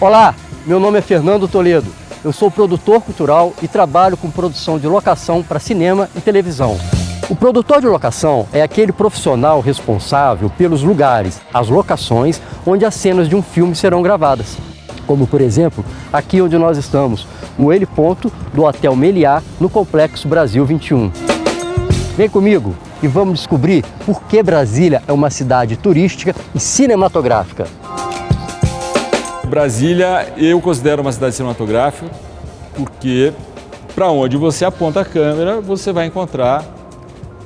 Olá, meu nome é Fernando Toledo. Eu sou produtor cultural e trabalho com produção de locação para cinema e televisão. O produtor de locação é aquele profissional responsável pelos lugares, as locações, onde as cenas de um filme serão gravadas. Como, por exemplo, aqui onde nós estamos, o heliponto do Hotel Meliá, no Complexo Brasil 21. Vem comigo e vamos descobrir por que Brasília é uma cidade turística e cinematográfica. Brasília eu considero uma cidade cinematográfica porque para onde você aponta a câmera, você vai encontrar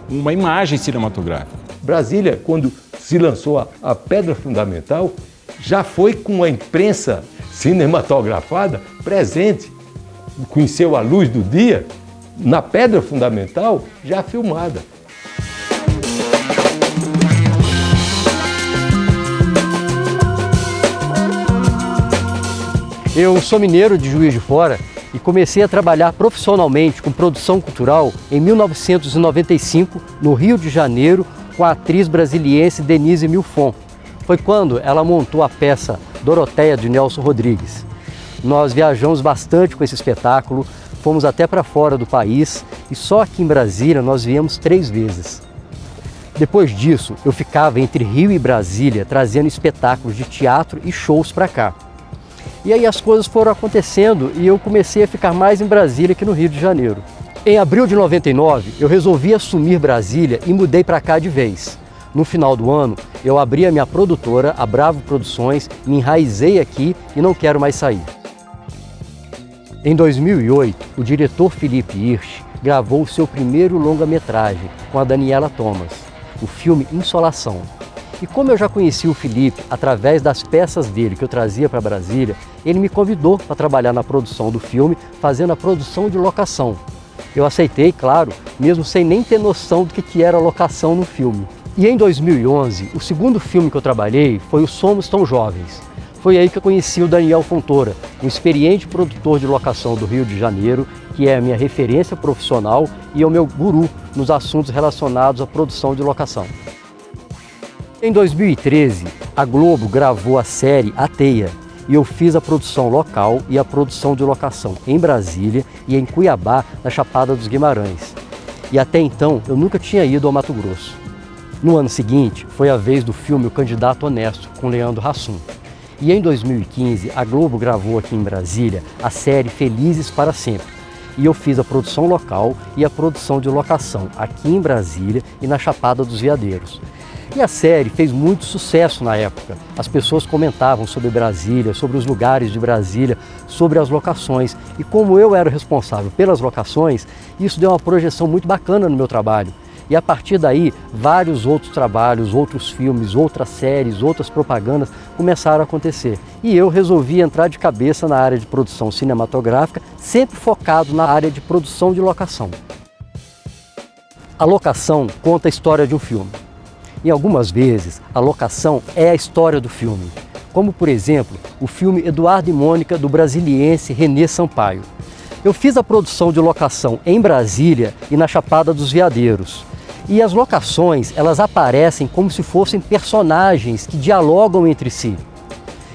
uma imagem cinematográfica. Brasília, quando se lançou a pedra fundamental, já foi com a imprensa cinematografada presente, conheceu a luz do dia, na pedra fundamental, já filmada. Eu sou mineiro de Juiz de Fora e comecei a trabalhar profissionalmente com produção cultural em 1995, no Rio de Janeiro, com a atriz brasiliense Denise Milfon. Foi quando ela montou a peça Doroteia, de Nelson Rodrigues. Nós viajamos bastante com esse espetáculo, fomos até para fora do país e só aqui em Brasília nós viemos 3 vezes. Depois disso, eu ficava entre Rio e Brasília trazendo espetáculos de teatro e shows para cá. E aí as coisas foram acontecendo e eu comecei a ficar mais em Brasília que no Rio de Janeiro. Em abril de 99, eu resolvi assumir Brasília e mudei para cá de vez. No final do ano, eu abri a minha produtora, a Bravo Produções, me enraizei aqui e não quero mais sair. Em 2008, o diretor Felipe Hirsch gravou o seu primeiro longa-metragem com a Daniela Thomas, o filme Insolação. E como eu já conhecia o Felipe através das peças dele que eu trazia para Brasília, ele me convidou para trabalhar na produção do filme, fazendo a produção de locação. Eu aceitei, claro, mesmo sem nem ter noção do que era locação no filme. E em 2011, o segundo filme que eu trabalhei foi o Somos Tão Jovens. Foi aí que eu conheci o Daniel Fontoura, um experiente produtor de locação do Rio de Janeiro, que é a minha referência profissional e é o meu guru nos assuntos relacionados à produção de locação. Em 2013, a Globo gravou a série A Teia e eu fiz a produção local e a produção de locação em Brasília e em Cuiabá, na Chapada dos Guimarães. E até então eu nunca tinha ido ao Mato Grosso. No ano seguinte, foi a vez do filme O Candidato Honesto, com Leandro Hassum. E em 2015, a Globo gravou aqui em Brasília a série Felizes para Sempre. E eu fiz a produção local e a produção de locação aqui em Brasília e na Chapada dos Veadeiros. E a série fez muito sucesso na época. As pessoas comentavam sobre Brasília, sobre os lugares de Brasília, sobre as locações. E como eu era o responsável pelas locações, isso deu uma projeção muito bacana no meu trabalho. E a partir daí, vários outros trabalhos, outros filmes, outras séries, outras propagandas começaram a acontecer. E eu resolvi entrar de cabeça na área de produção cinematográfica, sempre focado na área de produção de locação. A locação conta a história de um filme. E algumas vezes, a locação é a história do filme. Como, por exemplo, o filme Eduardo e Mônica, do brasiliense Renê Sampaio. Eu fiz a produção de locação em Brasília e na Chapada dos Veadeiros. E as locações, elas aparecem como se fossem personagens que dialogam entre si.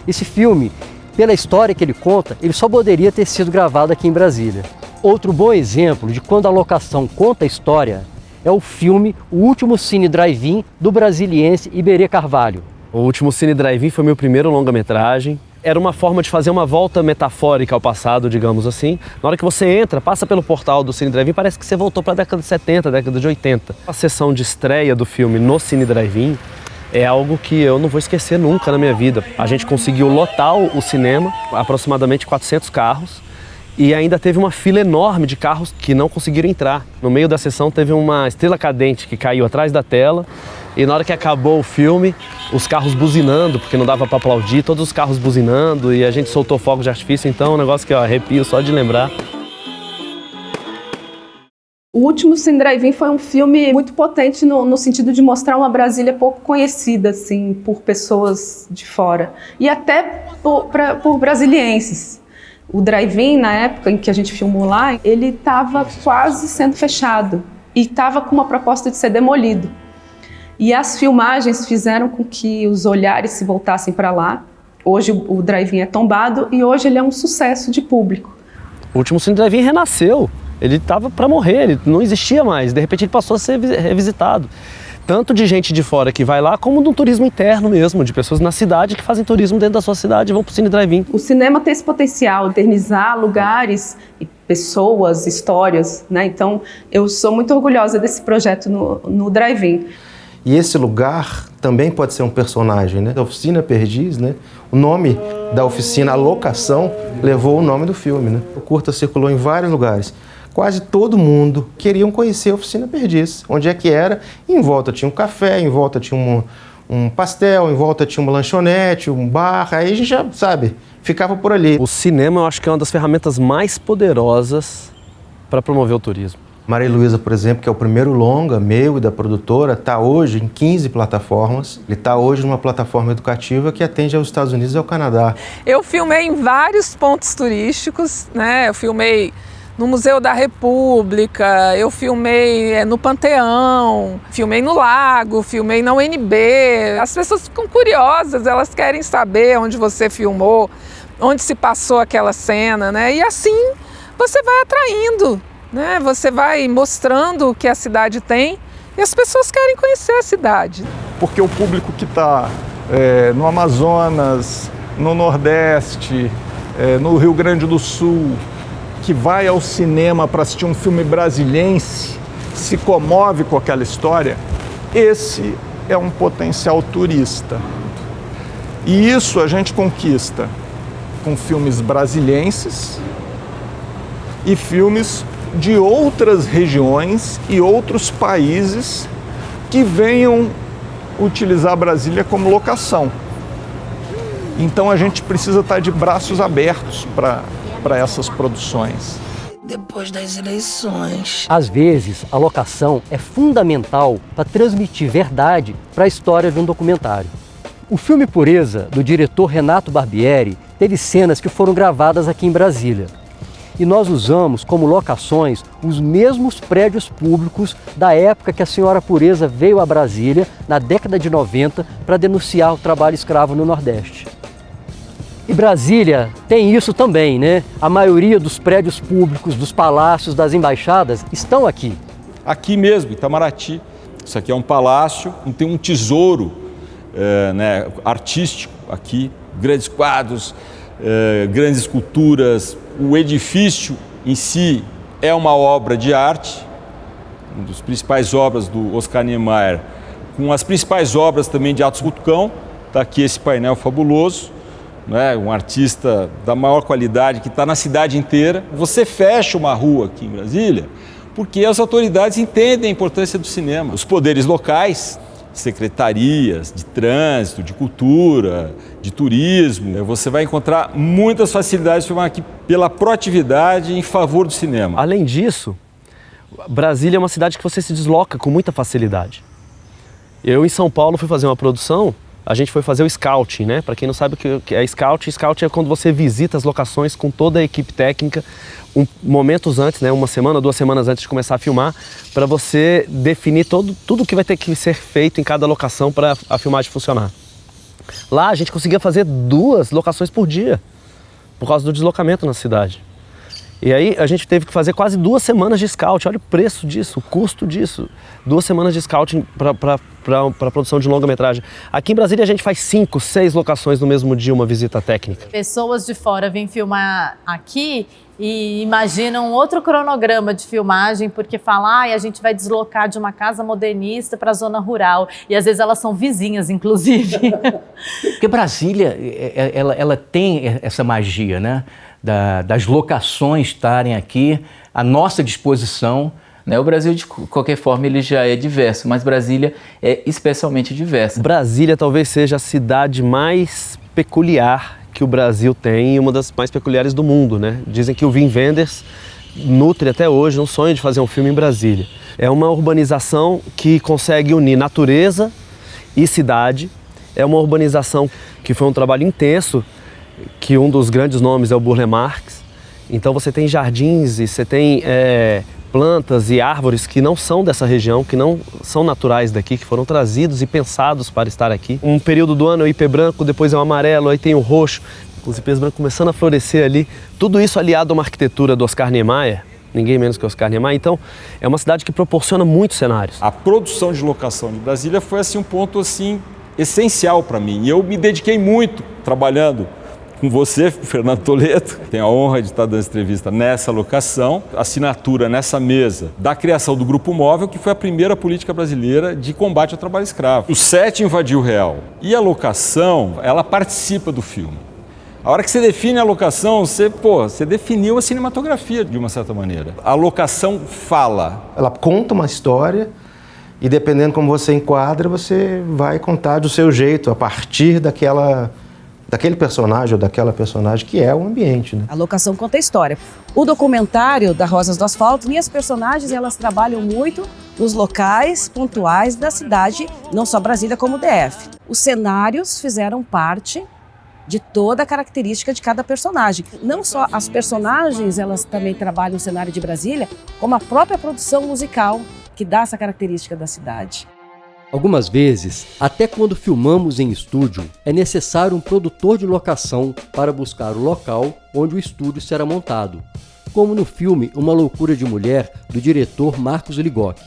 Esse filme, pela história que ele conta, ele só poderia ter sido gravado aqui em Brasília. Outro bom exemplo de quando a locação conta a história é o filme O Último Cine Drive-In, do brasiliense Iberê Carvalho. O Último Cine Drive-In foi meu primeiro longa-metragem. Era uma forma de fazer uma volta metafórica ao passado, digamos assim. Na hora que você entra, passa pelo portal do Cine Drive-In, parece que você voltou para a década de 70, década de 80. A sessão de estreia do filme no Cine Drive-In é algo que eu não vou esquecer nunca na minha vida. A gente conseguiu lotar o cinema, aproximadamente 400 carros, e ainda teve uma fila enorme de carros que não conseguiram entrar. No meio da sessão teve uma estrela cadente que caiu atrás da tela e na hora que acabou o filme, os carros buzinando, porque não dava para aplaudir, todos os carros buzinando e a gente soltou fogos de artifício, então é um negócio que eu arrepio só de lembrar. O Último Cine Drive-In foi um filme muito potente no sentido de mostrar uma Brasília pouco conhecida assim, por pessoas de fora e até por brasilienses. O drive-in, na época em que a gente filmou lá, ele estava quase sendo fechado e estava com uma proposta de ser demolido. E as filmagens fizeram com que os olhares se voltassem para lá Hoje o drive-in é tombado e hoje ele é um sucesso de público. O último Cine Drive-in renasceu. Ele estava para morrer, ele não existia mais. De repente ele passou a ser revisitado. Tanto de gente de fora que vai lá, como do turismo interno mesmo, de pessoas na cidade que fazem turismo dentro da sua cidade e vão para o Cine Drive-in. O cinema tem esse potencial de eternizar lugares, pessoas, histórias, né? Então eu sou muito orgulhosa desse projeto no Drive-in. E esse lugar também pode ser um personagem, né? A Oficina Perdiz, né? O nome da oficina, a locação, levou o nome do filme, né? O curta circulou em vários lugares. Quase todo mundo queria conhecer a Oficina Perdiz. Onde é que era? Em volta tinha um café, em volta tinha um pastel, em volta tinha uma lanchonete, um bar. Aí a gente já, sabe, ficava por ali. O cinema eu acho que é uma das ferramentas mais poderosas para promover o turismo. Maria Luísa, por exemplo, que é o primeiro longa meu e da produtora, está hoje em 15 plataformas. Ele está hoje numa plataforma educativa que atende aos Estados Unidos e ao Canadá. Eu filmei em vários pontos turísticos, né? Eu filmei no Museu da República, eu filmei no Panteão, filmei no Lago, filmei na UNB. As pessoas ficam curiosas, elas querem saber onde você filmou, onde se passou aquela cena, né? E assim você vai atraindo, né? Você vai mostrando o que a cidade tem e as pessoas querem conhecer a cidade. Porque o público que está no Amazonas, no Nordeste, no Rio Grande do Sul, que vai ao cinema para assistir um filme brasiliense, se comove com aquela história, esse é um potencial turista. E isso a gente conquista com filmes brasilienses e filmes de outras regiões e outros países que venham utilizar Brasília como locação. Então a gente precisa estar de braços abertos para essas produções. Depois das eleições. Às vezes, a locação é fundamental para transmitir verdade para a história de um documentário. O filme Pureza, do diretor Renato Barbieri, teve cenas que foram gravadas aqui em Brasília. E nós usamos como locações os mesmos prédios públicos da época que a senhora Pureza veio a Brasília, na década de 90, para denunciar o trabalho escravo no Nordeste. E Brasília tem isso também, né? A maioria dos prédios públicos, dos palácios, das embaixadas estão aqui. Aqui mesmo, Itamaraty. Isso aqui é um palácio, tem um tesouro artístico aqui, grandes quadros, grandes esculturas. O edifício em si é uma obra de arte, uma das principais obras do Oscar Niemeyer, com as principais obras também de Atos Rutkão. Está aqui esse painel fabuloso, né? Um artista da maior qualidade que está na cidade inteira. Você fecha uma rua aqui em Brasília porque as autoridades entendem a importância do cinema. Os poderes locais, secretarias de trânsito, de cultura, de turismo, você vai encontrar muitas facilidades de filmar aqui pela proatividade em favor do cinema. Além disso, Brasília é uma cidade que você se desloca com muita facilidade. Eu em São Paulo fui fazer uma produção, a gente foi fazer o scouting, né? Para quem não sabe o que é scouting, scouting é quando você visita as locações com toda a equipe técnica, momentos antes, né? 1 semana, 2 semanas antes de começar a filmar, para você definir tudo que vai ter que ser feito em cada locação para a filmagem funcionar. Lá a gente conseguia fazer 2 locações por dia, por causa do deslocamento na cidade. E aí a gente teve que fazer quase 2 semanas de scouting. Olha o preço disso, o custo disso. 2 semanas de scouting para a produção de longa-metragem. Aqui em Brasília a gente faz 5, 6 locações no mesmo dia, uma visita técnica. Pessoas de fora vêm filmar aqui e imaginam outro cronograma de filmagem, porque falam, a gente vai deslocar de uma casa modernista para a zona rural. E às vezes elas são vizinhas, inclusive. Porque Brasília, ela tem essa magia, né? Das locações estarem aqui à nossa disposição. O Brasil, de qualquer forma, ele já é diverso, mas Brasília é especialmente diversa. Brasília talvez seja a cidade mais peculiar que o Brasil tem e uma das mais peculiares do mundo, né? Dizem que o Wim Wenders nutre até hoje um sonho de fazer um filme em Brasília. É uma urbanização que consegue unir natureza e cidade. É uma urbanização que foi um trabalho intenso, que um dos grandes nomes é o Burle Marx. Então você tem jardins e você tem plantas e árvores que não são dessa região, que não são naturais daqui, que foram trazidos e pensados para estar aqui. Um período do ano é o ipê branco, depois é o amarelo, aí tem o roxo, os ipês brancos começando a florescer ali. Tudo isso aliado a uma arquitetura do Oscar Niemeyer, ninguém menos que Oscar Niemeyer. Então, é uma cidade que proporciona muitos cenários. A produção de locação de Brasília foi assim, um ponto assim, essencial para mim. E eu me dediquei muito trabalhando com você, Fernando Toledo. Tenho a honra de estar dando entrevista nessa locação, assinatura nessa mesa da criação do Grupo Móvel, que foi a primeira política brasileira de combate ao trabalho escravo. O set invadiu o real. E a locação, ela participa do filme. A hora que você define a locação, você definiu a cinematografia de uma certa maneira. A locação fala. Ela conta uma história e dependendo como você enquadra, você vai contar do seu jeito, a partir daquele personagem ou daquela personagem que é o ambiente, né? A locação conta a história. O documentário da Rosas do Asfalto, minhas personagens, elas trabalham muito nos locais pontuais da cidade, não só Brasília como DF. Os cenários fizeram parte de toda a característica de cada personagem. Não só as personagens, elas também trabalham no cenário de Brasília, como a própria produção musical que dá essa característica da cidade. Algumas vezes, até quando filmamos em estúdio, é necessário um produtor de locação para buscar o local onde o estúdio será montado, como no filme Uma Loucura de Mulher, do diretor Marcos Ligotti.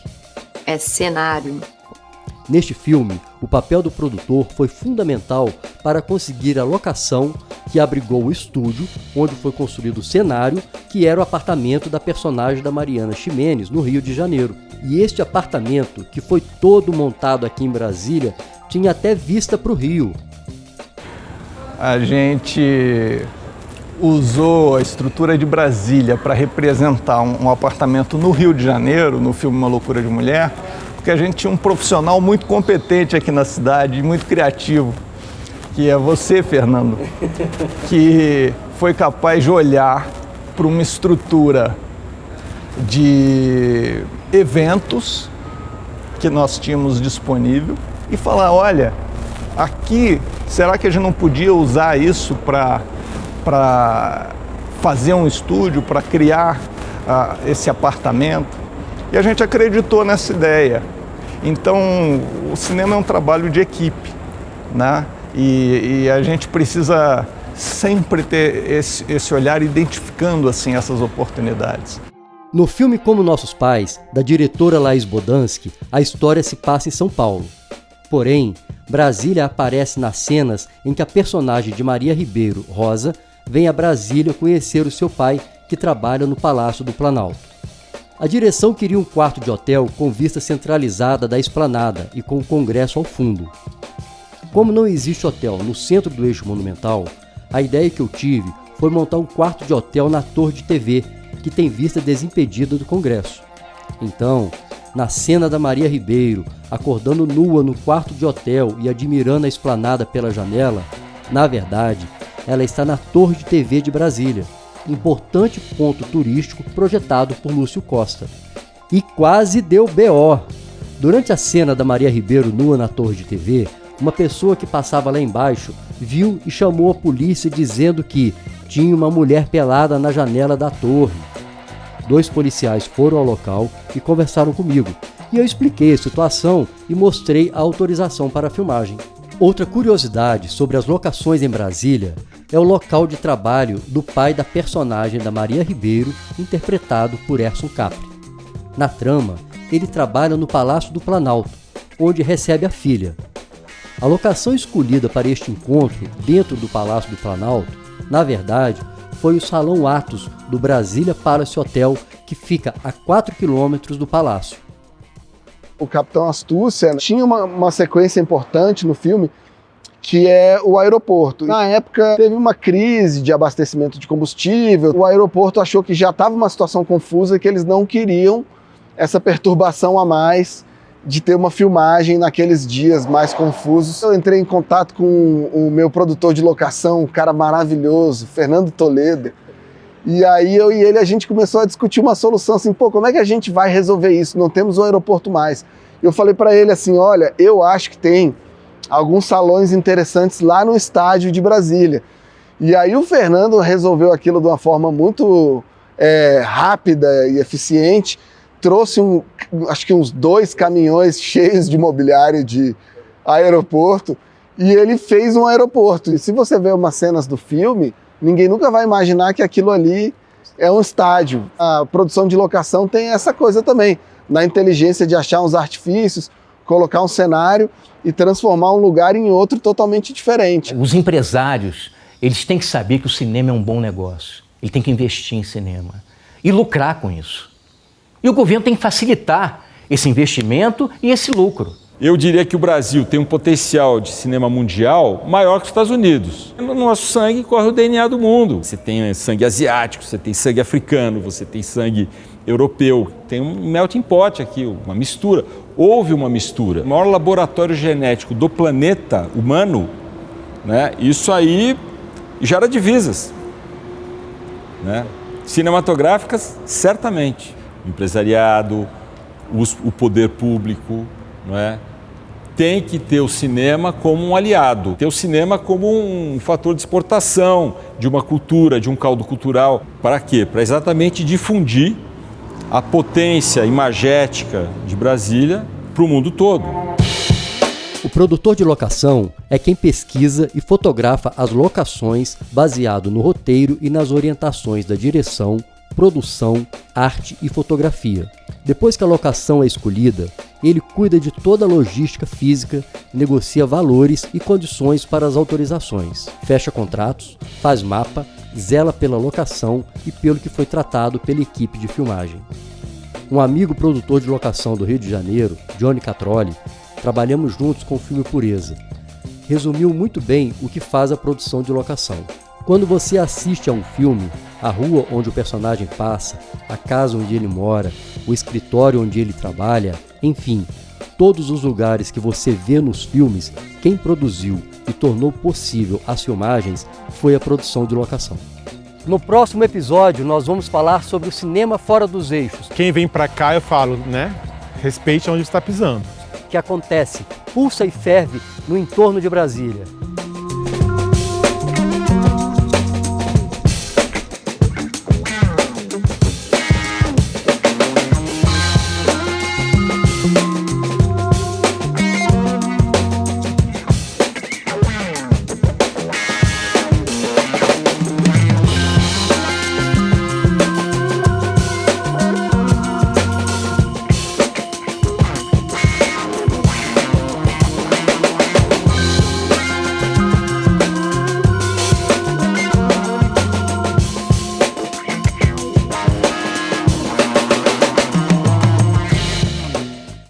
É cenário. Neste filme, o papel do produtor foi fundamental para conseguir a locação que abrigou o estúdio, onde foi construído o cenário, que era o apartamento da personagem da Mariana Ximenes, no Rio de Janeiro. E este apartamento, que foi todo montado aqui em Brasília, tinha até vista para o Rio. A gente usou a estrutura de Brasília para representar um apartamento no Rio de Janeiro, no filme Uma Loucura de Mulher, porque a gente tinha um profissional muito competente aqui na cidade, muito criativo, que é você, Fernando, que foi capaz de olhar para uma estrutura de eventos que nós tínhamos disponível e falar, olha, aqui, será que a gente não podia usar isso para fazer um estúdio, para criar esse apartamento? E a gente acreditou nessa ideia. Então, o cinema é um trabalho de equipe, né? E a gente precisa sempre ter esse olhar identificando assim, essas oportunidades. No filme Como Nossos Pais, da diretora Laís Bodansky, a história se passa em São Paulo. Porém, Brasília aparece nas cenas em que a personagem de Maria Ribeiro, Rosa, vem a Brasília conhecer o seu pai, que trabalha no Palácio do Planalto. A direção queria um quarto de hotel com vista centralizada da esplanada e com o Congresso ao fundo. Como não existe hotel no centro do eixo monumental, a ideia que eu tive foi montar um quarto de hotel na torre de TV, que tem vista desimpedida do Congresso. Então, na cena da Maria Ribeiro, acordando nua no quarto de hotel e admirando a esplanada pela janela, na verdade, ela está na torre de TV de Brasília, importante ponto turístico projetado por Lúcio Costa. E quase deu BO. Durante a cena da Maria Ribeiro nua na torre de TV, uma pessoa que passava lá embaixo viu e chamou a polícia dizendo que tinha uma mulher pelada na janela da torre. 2 policiais foram ao local e conversaram comigo, e eu expliquei a situação e mostrei a autorização para a filmagem. Outra curiosidade sobre as locações em Brasília é o local de trabalho do pai da personagem da Maria Ribeiro, interpretado por Erson Capri. Na trama, ele trabalha no Palácio do Planalto, onde recebe a filha. A locação escolhida para este encontro, dentro do Palácio do Planalto, na verdade, foi o Salão Atos do Brasília Palace Hotel, que fica a 4 quilômetros do palácio. O Capitão Astúcia tinha uma sequência importante no filme, que é o aeroporto. Na época, teve uma crise de abastecimento de combustível. O aeroporto achou que já estava uma situação confusa, que eles não queriam essa perturbação a mais de ter uma filmagem naqueles dias mais confusos. Eu entrei em contato com o meu produtor de locação, um cara maravilhoso, Fernando Toledo. E aí eu e ele, a gente começou a discutir uma solução assim, pô, como é que a gente vai resolver isso? Não temos um aeroporto mais. Eu falei para ele assim, olha, eu acho que tem alguns salões interessantes lá no estádio de Brasília. E aí o Fernando resolveu aquilo de uma forma muito rápida e eficiente. trouxe acho que uns 2 caminhões cheios de mobiliário de aeroporto e ele fez um aeroporto. E se você vê umas cenas do filme, ninguém nunca vai imaginar que aquilo ali é um estádio. A produção de locação tem essa coisa também, na inteligência de achar uns artifícios, colocar um cenário e transformar um lugar em outro totalmente diferente. Os empresários, eles têm que saber que o cinema é um bom negócio. Ele tem que investir em cinema e lucrar com isso. E o governo tem que facilitar esse investimento e esse lucro. Eu diria que o Brasil tem um potencial de cinema mundial maior que os Estados Unidos. No nosso sangue corre o DNA do mundo. Você tem sangue asiático, você tem sangue africano, você tem sangue europeu. Tem um melting pot aqui, uma mistura. Houve uma mistura. O maior laboratório genético do planeta humano, né? Isso aí gera divisas, né? Cinematográficas, certamente. O empresariado, o poder público, não é? Tem que ter o cinema como um aliado, ter o cinema como um fator de exportação de uma cultura, de um caldo cultural. Para quê? Para exatamente difundir a potência imagética de Brasília para o mundo todo. O produtor de locação é quem pesquisa e fotografa as locações baseado no roteiro e nas orientações da direção, produção, arte e fotografia. Depois que a locação é escolhida, ele cuida de toda a logística física, negocia valores e condições para as autorizações, fecha contratos, faz mapa, zela pela locação e pelo que foi tratado pela equipe de filmagem. Um amigo produtor de locação do Rio de Janeiro, Johnny Catroli, trabalhamos juntos com o filme Pureza. Resumiu muito bem o que faz a produção de locação. Quando você assiste a um filme, a rua onde o personagem passa, a casa onde ele mora, o escritório onde ele trabalha, enfim, todos os lugares que você vê nos filmes, quem produziu e tornou possível as filmagens foi a produção de locação. No próximo episódio, nós vamos falar sobre o cinema fora dos eixos. Quem vem pra cá, eu falo, né? Respeite onde está pisando. Que acontece, pulsa e ferve no entorno de Brasília.